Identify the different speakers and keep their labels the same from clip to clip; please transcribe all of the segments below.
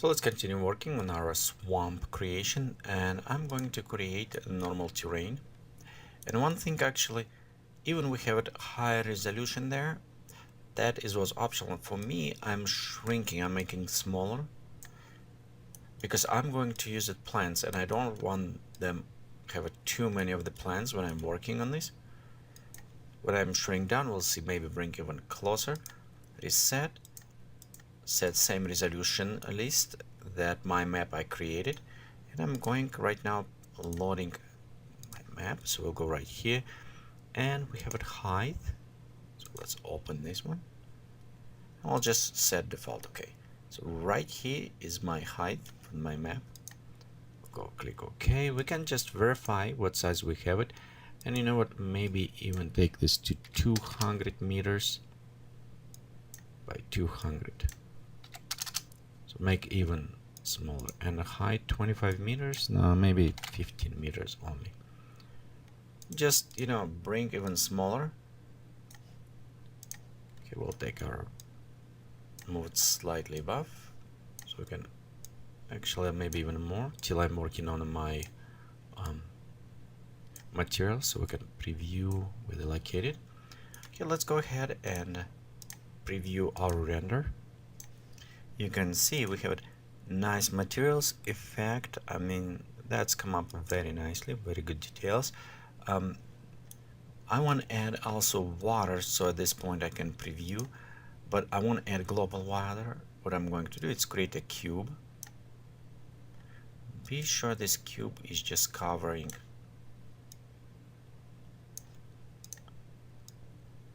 Speaker 1: So let's continue working on our swamp creation, and I'm going to create a normal terrain. And one thing actually, even we have it high resolution there, that was optional. For me, I'm shrinking, I'm making smaller because I'm going to use it plants and I don't want them have too many of the plants when I'm working on this. When I'm shrink down, we'll see, maybe bring even closer. Reset, set same resolution list that my map I created, and I'm going right now loading my map. So we'll go right here and we have it height. So let's open this one. I'll just set default. Okay, so right here is my height from my map. Go click OK. We can just verify what size we have it, and you know what, maybe even take this to 200 meters by 200. So make even smaller, and the height 25 meters, no, maybe 15 meters only. Just, you know, bring even smaller. Okay, we'll take our, move it slightly above, so we can actually maybe even more till I'm working on my material, so we can preview with located. Okay, let's go ahead and preview our render. You can see we have nice materials effect. I mean, that's come up very nicely, very good details. I want to add also water, so at this point I can preview, but I want to add global water. What I'm going to do is create a cube. Be sure this cube is just covering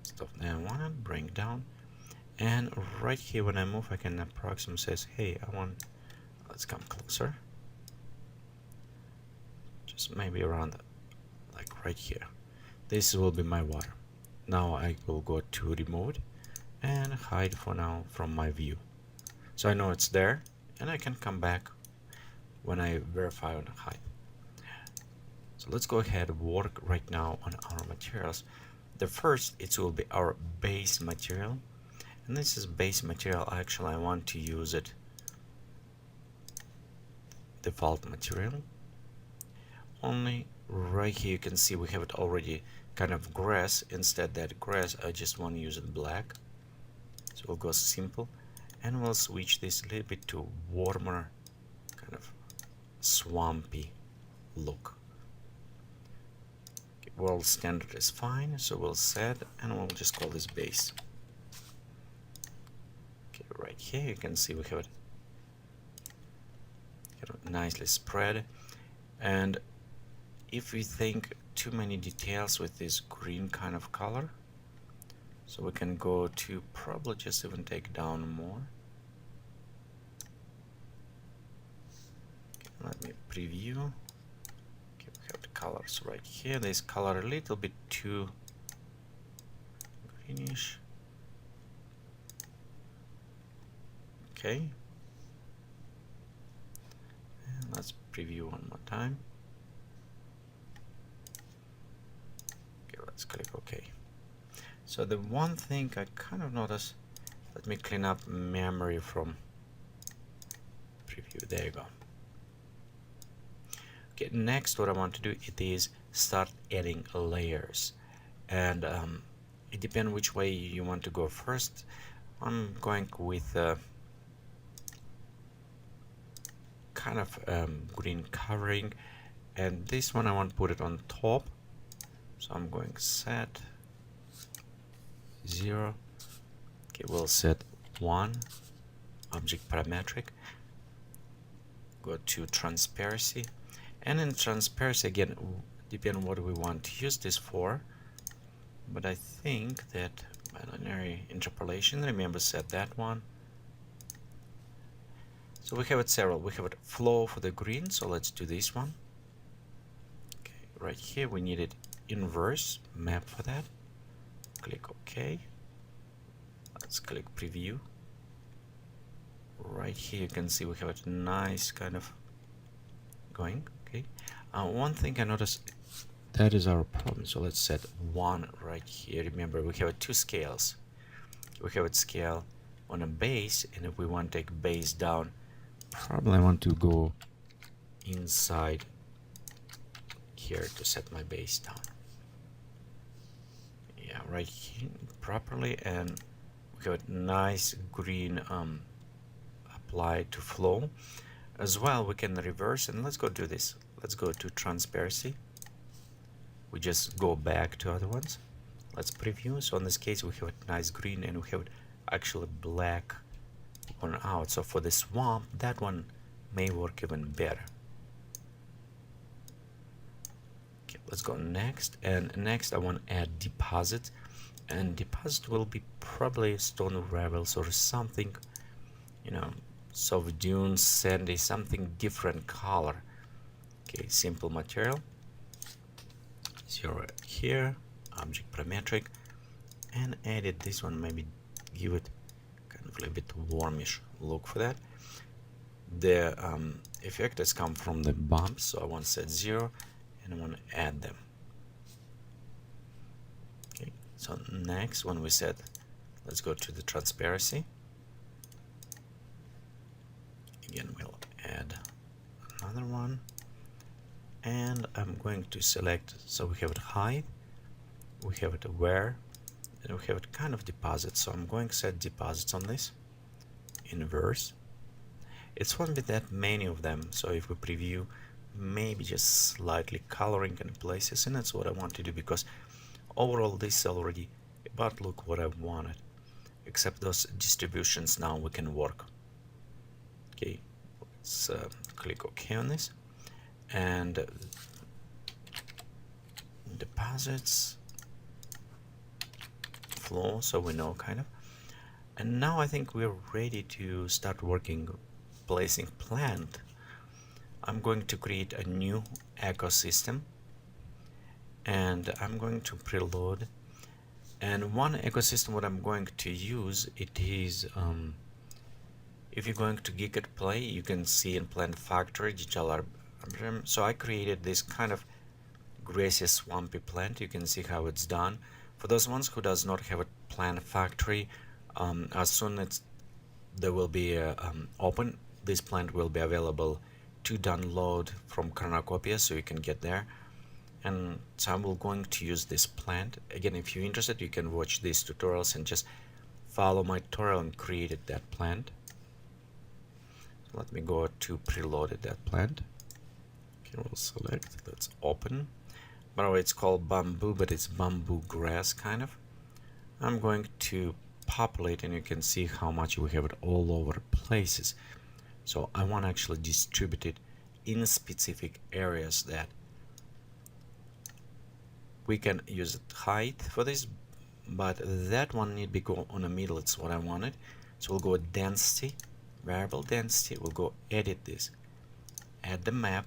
Speaker 1: stuff that I want to bring down, and right here when I move I can approximate, says hey, I want, let's come closer, just maybe around like right here. This will be my water. Now I will go to remove and hide for now from my view, so I know it's there and I can come back when I verify on the height. So let's go ahead and work right now on our materials. The first, it will be our base material, and this is base material. Actually I want to use it default material only. Right here you can see we have it already kind of grass. Instead that grass I just want to use it black, so we'll go simple and we'll switch this a little bit to warmer kind of swampy look. Okay, world standard is fine, so we'll set and we'll just call this base. Okay, right here you can see we have it kind of nicely spread, and if we think too many details with this green kind of color, so we can go to probably just even take down more. Okay, let me preview. Okay, we have the colors right here. This color a little bit too greenish. Okay, and let's preview one more time. Let's click OK. So the one thing I kind of noticed, let me clean up memory from preview. There you go. Okay, next what I want to do, it is start adding layers, and it depends which way you want to go first. I'm going with kind of green covering, and this one I want to put it on top. So I'm going set 0. Okay, we'll set 1 object parametric. Go to transparency, and in transparency again, depend on what we want to use this for. But I think that binary interpolation, remember, set that one. So we have it several. We have it flow for the green, so let's do this one. Okay, right here we needed inverse map for that. Click OK. Let's click preview. Right here you can see we have a nice kind of going. Okay, one thing I noticed, that is our problem, so let's set 1 right here. Remember we have 2 scales. We have a scale on a base, and if we want to take base down, Probably I want to go inside here to set my base down. Yeah, right here properly, and we have a nice green apply to flow. As well, we can reverse, and let's go do this. Let's go to transparency. We just go back to other ones. Let's preview. So in this case, we have a nice green, and we have actually black one out. So for the swamp, that one may work even better. Okay, let's go next. And next, I want to add deposit. And deposit will be probably stone rebels or something, you know, soft dunes, sandy, something different color. Okay, simple material. 0 here, object parametric, and edit this one, maybe give it kind of a little bit warmish look for that. The effect has come from the bumps, so I want to set 0 and I want to add them. Okay, so next when we set, let's go to the transparency. Again, we'll add another one, and I'm going to select, so we have it height, we have it where, and we have it kind of deposit. So I'm going to set deposits on this inverse. It won't be that many of them, so if we preview, maybe just slightly coloring in places, and that's what I want to do, because overall this is already about look what I wanted, except those distributions now we can work. Okay, let's click OK on this, and deposits flow, so we know kind of. And now I think we're ready to start working, placing plant. I'm going to create a new ecosystem, and I'm going to preload. And one ecosystem what I'm going to use, it is if you're going to Geekatplay, you can see in Plant Factory digital arboretum. So I created this kind of grassy swampy plant. You can see how it's done. For those ones who does not have a Plant Factory, as soon as there will be open, this plant will be available to download from Cornucopia, so you can get there. And so I'm going to use this plant. Again, if you're interested, you can watch these tutorials and just follow my tutorial and created that plant. So let me go to preloaded that plant. Okay, we'll select, let's open. By the way, it's called bamboo, but it's bamboo grass kind of. I'm going to populate, and you can see how much we have it all over places. So I want to actually distribute it in specific areas that we can use height for this, but that one need to go on the middle. It's what I wanted. So we'll go density, variable density. We'll go edit this, add the map,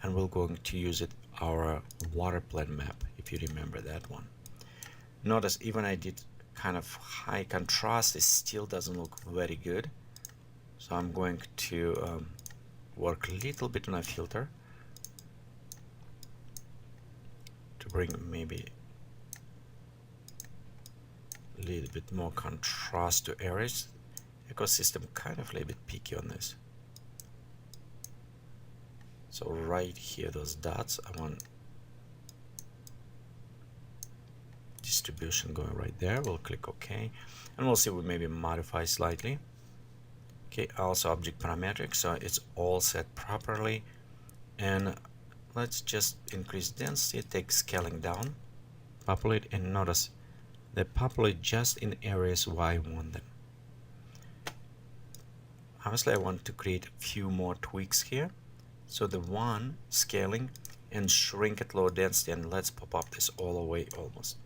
Speaker 1: and we're going to use it our water plant map, if you remember that one. Notice even I did kind of high contrast, it still doesn't look very good. So I'm going to work a little bit on a filter to bring maybe a little bit more contrast to areas. Ecosystem kind of a little bit picky on this. So right here, those dots, I want distribution going right there. We'll click OK, and we'll see, we maybe modify slightly. Okay, also object parametric, so it's all set properly. And let's just increase density, take scaling down, populate, and notice they populate just in areas where I want them. Obviously, I want to create a few more tweaks here. So the one scaling and shrink at low density, and let's pop up this all the way almost.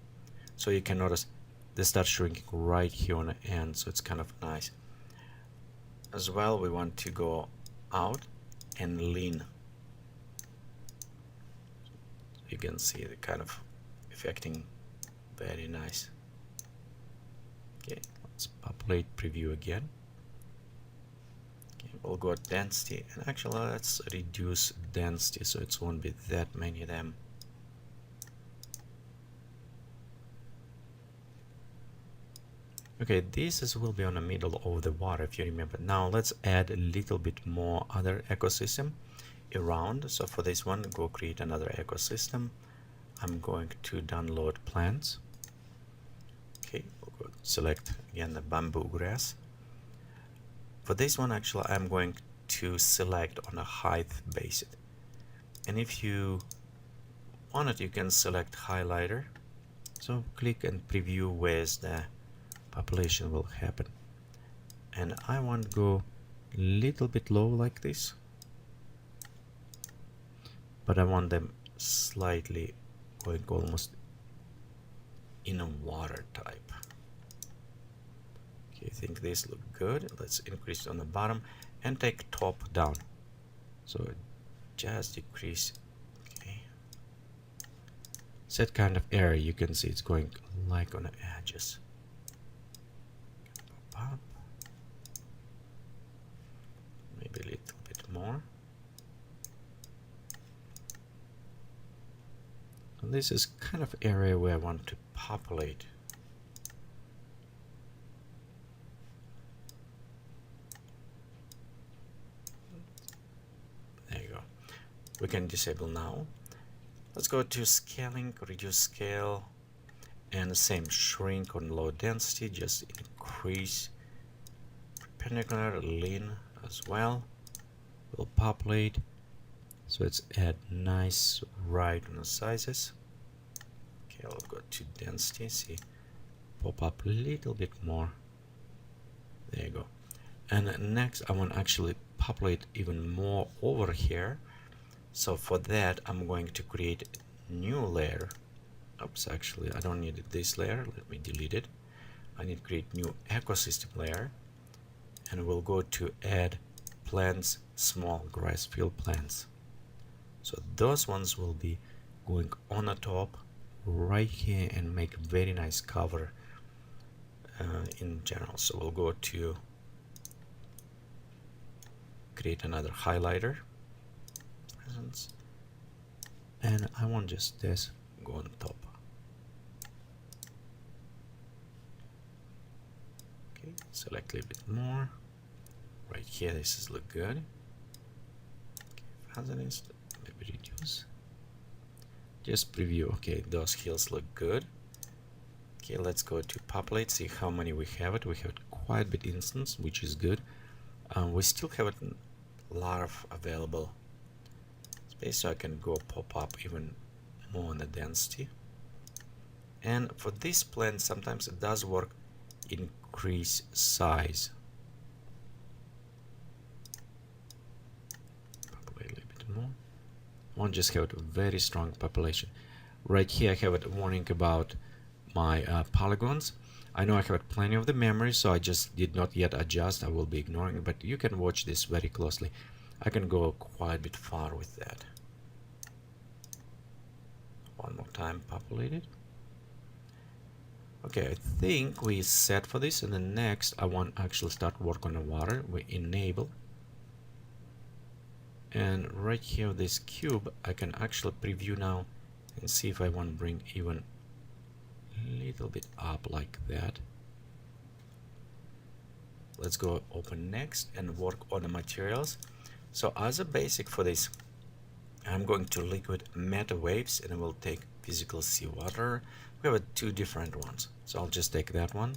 Speaker 1: So you can notice they start shrinking right here on the end, so it's kind of nice. As well, we want to go out and lean. You can see the kind of affecting very nice. Okay, let's populate preview again. Okay, we'll go density, and actually let's reduce density so it won't be that many of them. Okay, will be on the middle of the water, if you remember. Now let's add a little bit more other ecosystem around. So for this one, go create another ecosystem. I'm going to download plants. Okay, we'll go select again the bamboo grass. For this one, actually, I'm going to select on a height basis. And if you want it, you can select highlighter. So click and preview where the population will happen. And I want to go a little bit low like this. But I want them slightly going almost in a water type. Okay, I think this look good. Let's increase on the bottom and take top down. So just decrease. Okay. Set kind of area. You can see it's going like on the edges. Pop up. Maybe a little bit more. And this is kind of area where I want to populate. There you go. We can disable now. Let's go to scaling, reduce scale, and the same shrink on low density, just increase perpendicular, lean as well. We'll populate. So let's add nice right on the sizes. Okay, I'll go to density, see, pop up a little bit more. There you go. And next I want to actually populate even more over here. So for that I'm going to create a new layer. Oops, actually I don't need this layer. Let me delete it. I need to create new ecosystem layer. And we'll go to add plants, small grass field plants. So those ones will be going on the top right here and make a very nice cover in general. So we'll go to create another highlighter presence, and I want just this go on top. Okay, select a little bit more right here. This is look good. Okay, maybe reduce, just preview. Okay, those hills look good. Okay, let's go to populate, see how many we have it. We have quite a bit instance, which is good. We still have a lot of available space, so I can go pop up even more on the density. And for this plant, sometimes it does work, increase size. Populate a little bit more. Won't just have a very strong population. Right here I have a warning about my polygons. I know I have plenty of the memory, so I just did not yet adjust. I will be ignoring it, but you can watch this very closely. I can go quite a bit far with that. One more time, populate it. Okay, I think we set for this, and then next I want to actually start work on the water. We enable, and right here this cube I can actually preview now and see if I want to bring even a little bit up like that. Let's go open next and work on the materials. So as a basic for this, I'm going to liquid meta waves, and I will take physical seawater. We have two different ones, so I'll just take that one.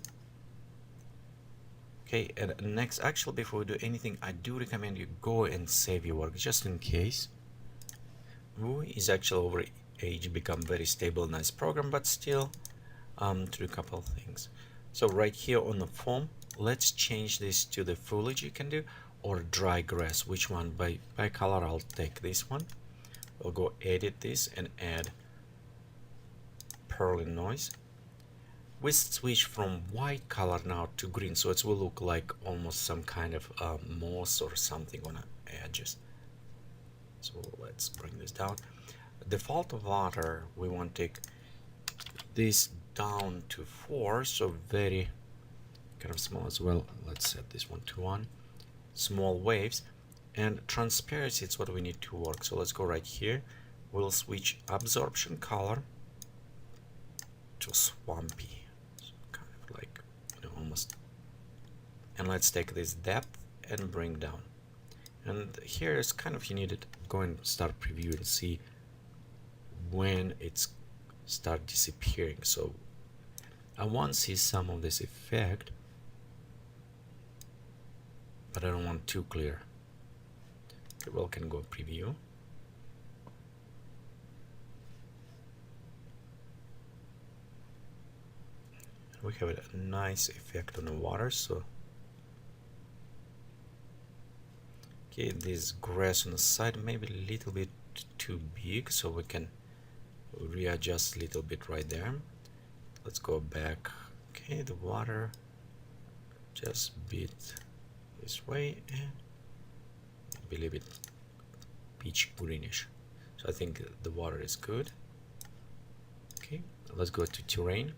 Speaker 1: Okay, and next, actually before we do anything, I do recommend you go and save your work just in case. Vue is actually over age become very stable, nice program, but still to do a couple of things. So right here on the form, let's change this to the foliage you can do, or dry grass. Which one? By color I'll take this one. We'll go edit this and add Perlin noise. We switch from white color now to green, so it will look like almost some kind of moss or something on the edges. So let's bring this down. Default water, we want to take this down to 4, so very kind of small as well. Let's set this one to 1. Small waves, and transparency is what we need to work. So let's go right here. We'll switch absorption color to swampy, so kind of like, you know, almost And let's take this depth and bring down. And here is kind of, you need to go and start preview and see when it's start disappearing. So I want to see some of this effect, but I don't want too clear. Okay, well, can go preview. We have a nice effect on the water. So okay, this grass on the side maybe a little bit too big, so we can readjust a little bit right there. Let's go back. Okay, the water just bit this way and maybe a little bit peach greenish. So I think the water is good. Okay, let's go to terrain.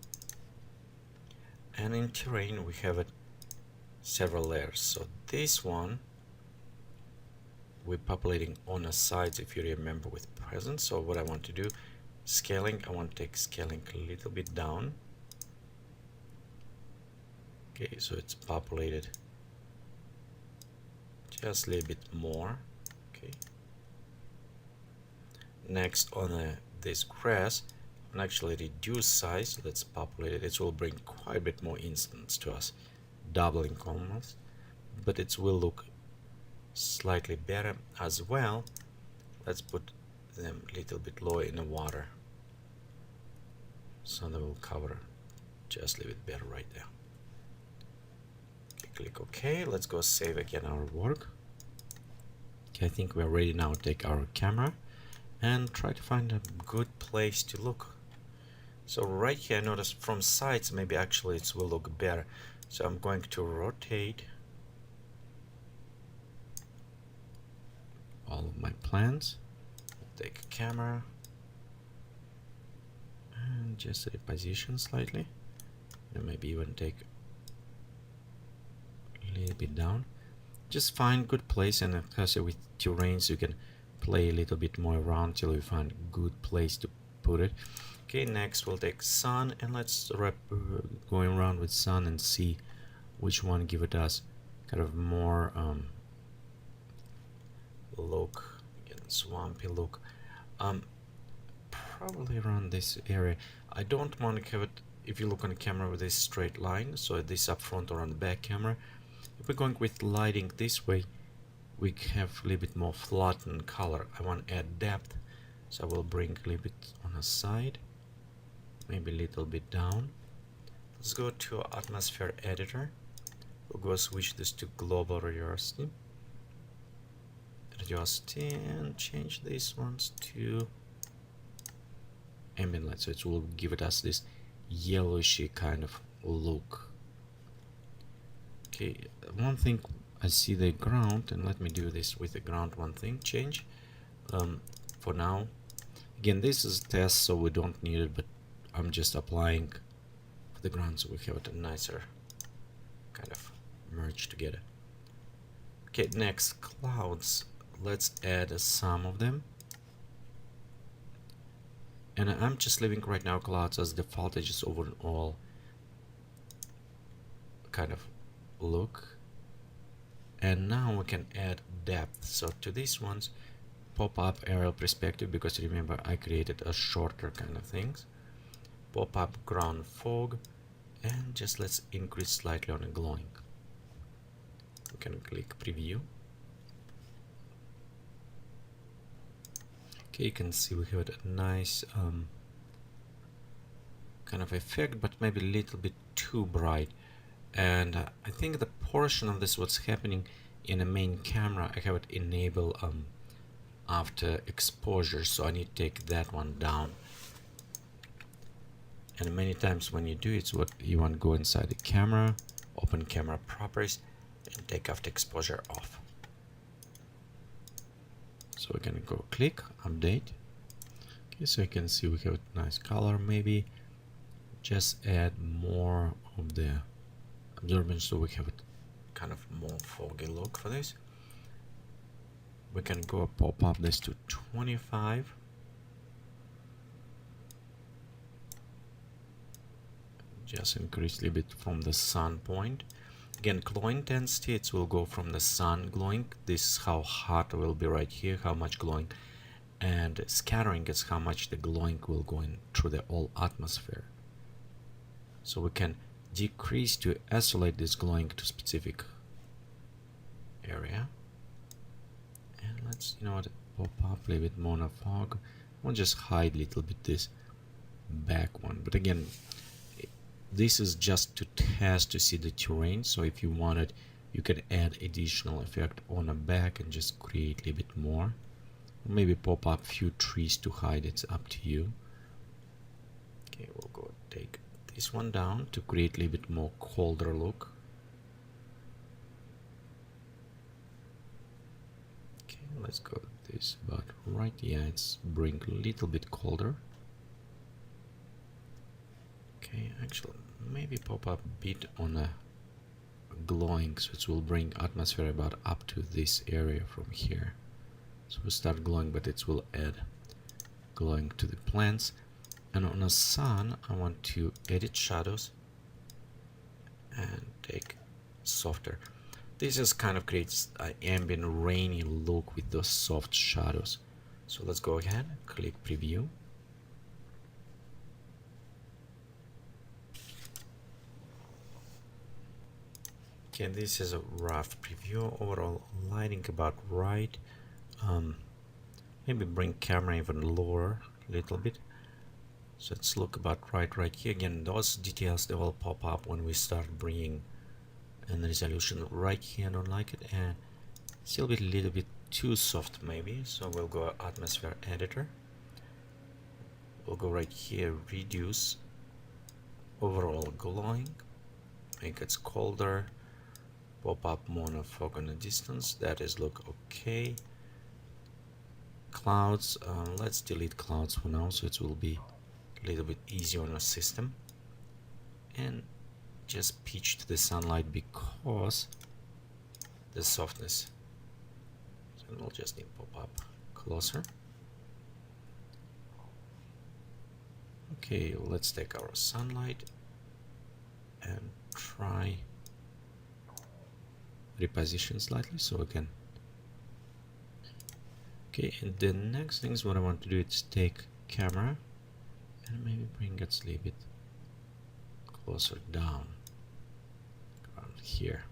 Speaker 1: And in terrain we have several layers. So this one we're populating on the sides, if you remember, with present. So what I want to do, scaling, I want to take scaling a little bit down. Okay, so it's populated just a little bit more. Okay, next on this grass, and actually reduce size. Let's populate it. It will bring quite a bit more instance to us, doubling almost, but it will look slightly better as well. Let's put them a little bit lower in the water, so they will cover just a little bit better right there. Okay, click OK. Let's go save again our work. Okay, I think we're ready now to take our camera and try to find a good place to look. So right here, notice from sides, maybe actually it will look better. So I'm going to rotate all of my plans. Take a camera and just reposition slightly, and maybe even take a little bit down. Just find good place, and of course with terrains you can play a little bit more around till you find good place to put it. Okay, next we'll take sun, and let's going around with sun and see which one give it us kind of more look, again, swampy look. Probably around this area. I don't want to have it, if you look on the camera, with this straight line, so this up front or on the back camera. If we're going with lighting this way, we have a little bit more flattened color. I want to add depth, so I will bring a little bit on the side, maybe a little bit down. Let's go to atmosphere editor. We'll go switch this to global radiosity, and change these ones to ambient light, so it will give it us this yellowishy kind of look. Okay, one thing, I see the ground, and let me do this with the ground. One thing change for now. Again, this is a test, so we don't need it, but I'm just applying for the ground so we have it a nicer kind of merge together. Okay, next, clouds. Let's add some of them, and I'm just leaving right now clouds as default. I just overall kind of look, and now we can add depth. So to these ones, pop up aerial perspective, because remember I created a shorter kind of things. Pop up ground fog, and just let's increase slightly on the glowing. We can click preview. Okay, you can see we have a nice kind of effect, but maybe a little bit too bright. And I think the portion of this, what's happening in the main camera, I have it enable after exposure, so I need to take that one down. And many times when you do it's what you want to go inside the camera, open camera properties, and take after exposure off. So we're gonna go click update. Okay, so you can see we have a nice color. Maybe just add more of the absorbance so we have a kind of more foggy look for this. We can go pop up this to 25. Just increase a little bit from the sun point. Again, glow intensity, it will go from the sun glowing. This is how hot it will be right here, how much glowing. And scattering is how much the glowing will go in through the whole atmosphere. So we can decrease to isolate this glowing to specific area. And let's, pop up a little bit more on a fog. We'll just hide a little bit this back one. But again, this is just to test to see the terrain. So if you wanted, you can add additional effect on the back and just create a little bit more. Maybe pop up few trees to hide. It's up to you. Okay, we'll go take this one down to create a little bit more colder look. Okay, let's go this about right. Yeah, it's bring a little bit colder. Okay, actually maybe pop up a bit on a glowing, so it will bring atmosphere about up to this area from here. So we start glowing, but it will add glowing to the plants. And on the sun, I want to edit shadows and take softer. This just kind of creates an ambient rainy look with those soft shadows. So let's go ahead, click preview. Okay, this is a rough preview. Overall lighting about right. Maybe bring camera even lower a little bit. So let's look about right here. Again, those details, they will pop up when we start bringing in the resolution. Right here, I don't like it, and still a little bit too soft maybe. So we'll go atmosphere editor. We'll go right here, reduce overall glowing, make it colder, pop up monofog on the distance. That is look okay. Clouds, let's delete clouds for now, so it will be a little bit easier on the system. And just pitch to the sunlight because the softness. So we'll just need to pop up closer. Okay, let's take our sunlight and try reposition slightly so we can. Okay, and the next things what I want to do is take camera and maybe bring it a little bit closer down around here.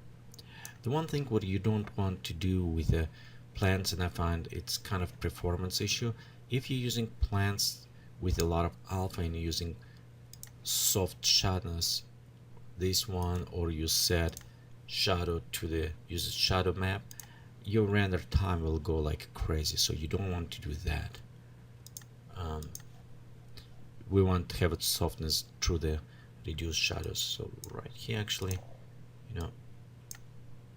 Speaker 1: The one thing what you don't want to do with the plants, and I find it's kind of performance issue, if you're using plants with a lot of alpha and you're using soft shadows, this one, or you set shadow to the use shadow map, your render time will go like crazy, so you don't want to do that. We want to have its softness through the reduced shadows. So right here, actually,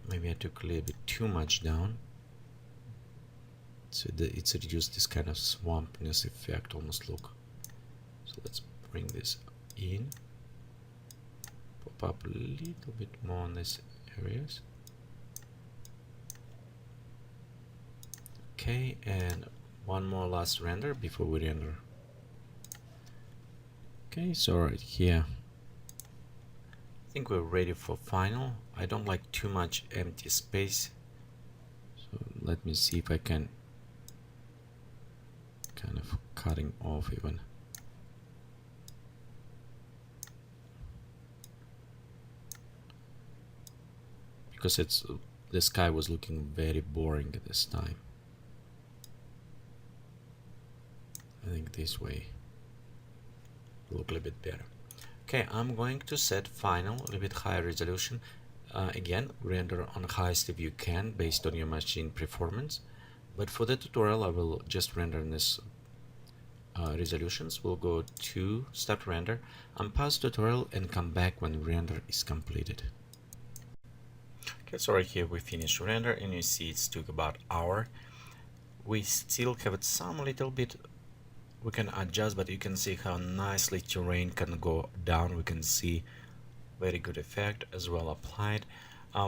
Speaker 1: maybe I took a little bit too much down, so it's reduced this kind of swampiness effect almost look. So let's bring this in, pop up a little bit more on these areas. Okay, and one more last render before we render. Okay, so right here, I think we're ready for final. I don't like too much empty space, so let me see if I can kind of cutting off even. Because the sky was looking very boring at this time. I think this way will look a little bit better. Okay, I'm going to set final a little bit higher resolution. Again, render on the highest if you can based on your machine performance. But for the tutorial, I will just render in this resolutions. We'll go to start render, unpause tutorial, and come back when render is completed. Okay, so right here we finished render, and you see it took about an hour. We still have it some little bit. We can adjust, but you can see how nicely terrain can go down. We can see very good effect as well applied.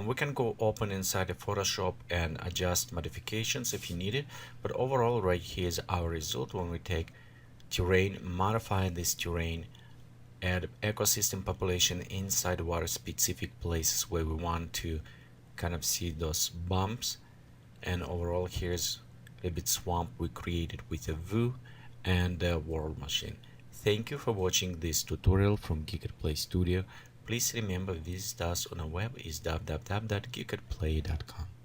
Speaker 1: We can go open inside the Photoshop and adjust modifications if you need it, but overall right here is our result when we take terrain, modify this terrain add ecosystem population inside water specific places where we want to kind of see those bumps. And overall, here's a bit swamp we created with a Vue and a world machine. Thank you for watching this tutorial from Geekatplay Studio. Please remember visit us on our web is www.geekatplay.com.